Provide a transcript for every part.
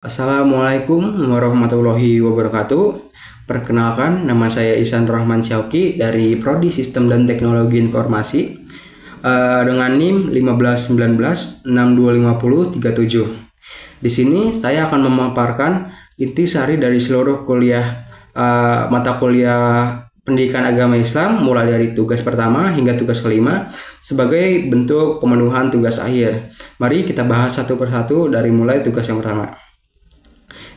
Assalamualaikum warahmatullahi wabarakatuh. Perkenalkan, nama saya Ihsan Rahman Syauqi dari Prodi Sistem dan Teknologi Informasi dengan NIM 1519625037. Di sini saya akan memaparkan intisari dari seluruh mata kuliah pendidikan agama Islam mulai dari tugas pertama hingga tugas kelima sebagai bentuk pemenuhan tugas akhir. Mari kita bahas satu persatu dari mulai tugas yang pertama.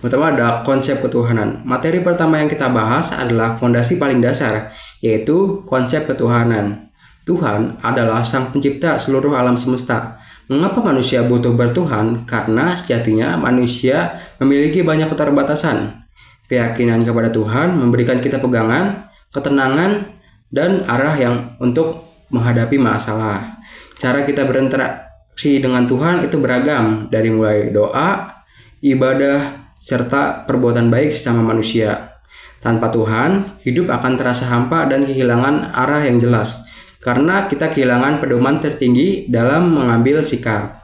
Pertama ada konsep ketuhanan. Materi pertama yang kita bahas adalah fondasi paling dasar, yaitu konsep ketuhanan. Tuhan adalah sang pencipta seluruh alam semesta. Mengapa manusia butuh bertuhan? Karena sejatinya manusia memiliki banyak keterbatasan. Keyakinan kepada Tuhan memberikan kita pegangan, ketenangan, dan arah yang untuk menghadapi masalah. Cara kita berinteraksi dengan Tuhan itu beragam, dari mulai doa, ibadah, serta perbuatan baik sesama manusia. Tanpa Tuhan, hidup akan terasa hampa dan kehilangan arah yang jelas, karena kita kehilangan pedoman tertinggi dalam mengambil sikap.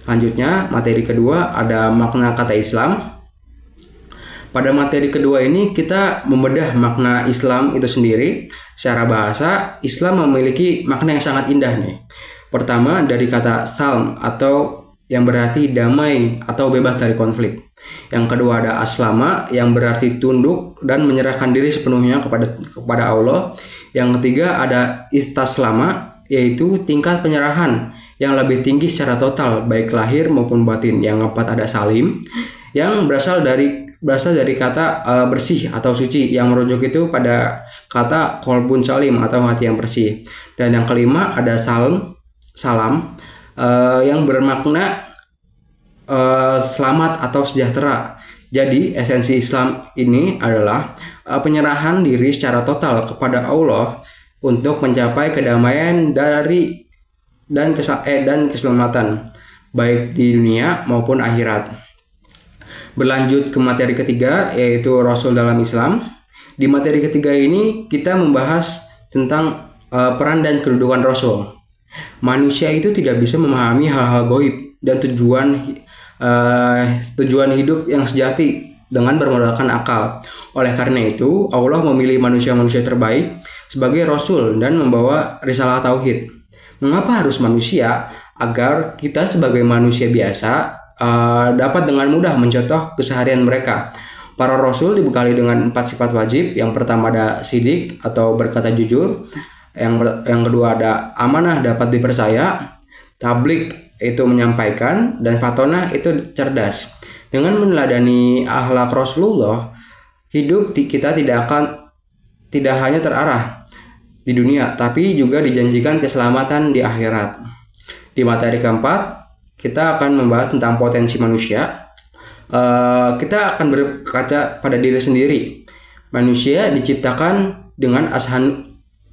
Selanjutnya, materi kedua ada makna kata Islam. Pada materi kedua ini kita membedah makna Islam itu sendiri. Secara bahasa, Islam memiliki makna yang sangat indah nih. Pertama, dari kata salm atau yang berarti damai atau bebas dari konflik. Yang kedua ada aslama yang berarti tunduk dan menyerahkan diri sepenuhnya kepada Allah. Yang ketiga ada istaslama, yaitu tingkat penyerahan yang lebih tinggi secara total baik lahir maupun batin. Yang keempat ada salim yang berasal dari kata bersih atau suci, yang merujuk itu pada kata kolbun salim atau hati yang bersih. Dan yang kelima ada salam yang bermakna selamat atau sejahtera. Jadi esensi Islam ini adalah penyerahan diri secara total kepada Allah untuk mencapai kedamaian dan keselamatan baik di dunia maupun akhirat. Berlanjut ke materi ketiga, yaitu Rasul dalam Islam. Di materi ketiga ini kita membahas tentang peran dan kedudukan Rasul. Manusia itu tidak bisa memahami hal-hal gaib dan tujuan hidup yang sejati dengan bermodalkan akal. Oleh karena itu, Allah memilih manusia-manusia terbaik sebagai Rasul dan membawa risalah tauhid. Mengapa harus manusia? Agar kita sebagai manusia biasa dapat dengan mudah mencontoh keseharian mereka. Para Rasul dibekali dengan 4 sifat wajib. Yang pertama ada sidik atau berkata jujur. Yang kedua ada amanah, dapat dipercaya. Tablik itu menyampaikan, dan fatonah itu cerdas. Dengan meneladani akhlak Rasulullah, hidup kita tidak hanya terarah di dunia, tapi juga dijanjikan keselamatan di akhirat. Di materi keempat kita akan membahas tentang potensi manusia. Kita akan berkaca pada diri sendiri. Manusia diciptakan dengan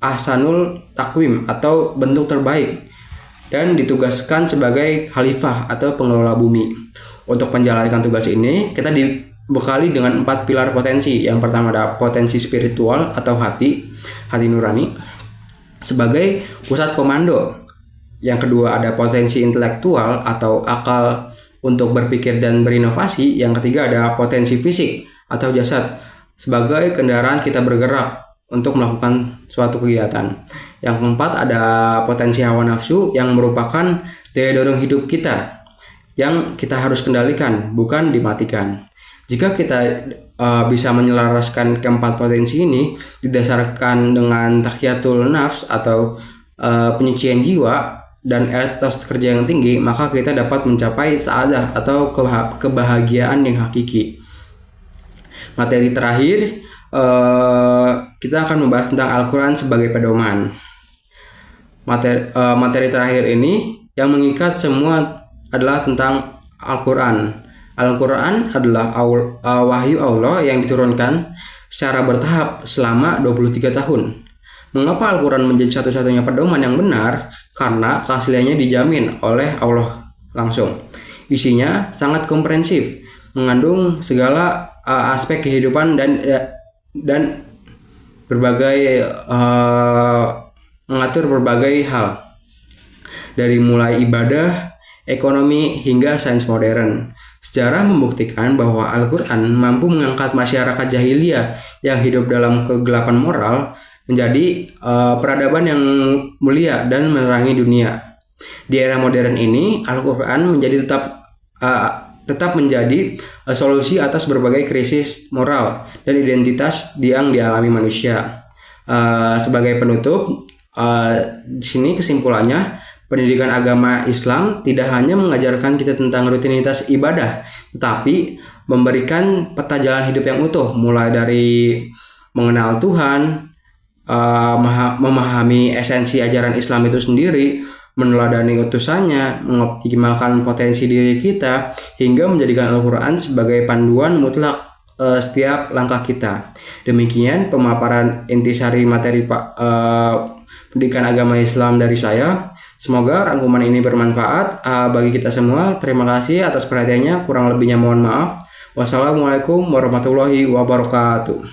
ahsanul takwim atau bentuk terbaik dan ditugaskan sebagai khalifah atau pengelola bumi. Untuk menjalankan tugas ini, kita dibekali dengan 4 pilar potensi. Yang pertama ada potensi spiritual atau hati nurani sebagai pusat komando. Yang kedua ada potensi intelektual atau akal untuk berpikir dan berinovasi. Yang ketiga ada potensi fisik atau jasad sebagai kendaraan kita bergerak untuk melakukan suatu kegiatan. Yang keempat ada potensi hawa nafsu yang merupakan daya dorong hidup kita yang kita harus kendalikan, bukan dimatikan. Jika kita bisa menyelaraskan keempat potensi ini didasarkan dengan taqiyatul nafs atau penyucian jiwa dan etos kerja yang tinggi, maka kita dapat mencapai sa'adah atau kebahagiaan yang hakiki. Materi terakhir kita akan membahas tentang Al-Quran sebagai pedoman. Materi terakhir ini yang mengikat semua adalah tentang Al-Quran. Al-Quran adalah wahyu Allah yang diturunkan secara bertahap selama 23 tahun. Mengapa Al-Quran menjadi satu-satunya pedoman yang benar? Karena keasliannya dijamin oleh Allah langsung. Isinya sangat komprehensif, mengandung segala aspek kehidupan dan berbagai mengatur berbagai hal, dari mulai ibadah, ekonomi hingga sains modern. Sejarah membuktikan bahwa Al-Quran mampu mengangkat masyarakat jahiliyah yang hidup dalam kegelapan moral menjadi peradaban yang mulia dan menerangi dunia. Di era modern ini, Al-Quran menjadi tetap menjadi solusi atas berbagai krisis moral dan identitas yang dialami manusia. Sebagai penutup, di sini kesimpulannya, pendidikan agama Islam tidak hanya mengajarkan kita tentang rutinitas ibadah, tetapi memberikan peta jalan hidup yang utuh, mulai dari mengenal Tuhan, memahami esensi ajaran Islam itu sendiri, meneladani utusannya, mengoptimalkan potensi diri kita, hingga menjadikan Al-Quran sebagai panduan mutlak setiap langkah kita. Demikian pemaparan intisari materi pendidikan agama Islam dari saya. Semoga rangkuman ini bermanfaat bagi kita semua. Terima kasih atas perhatiannya. Kurang lebihnya mohon maaf. Wassalamualaikum warahmatullahi wabarakatuh.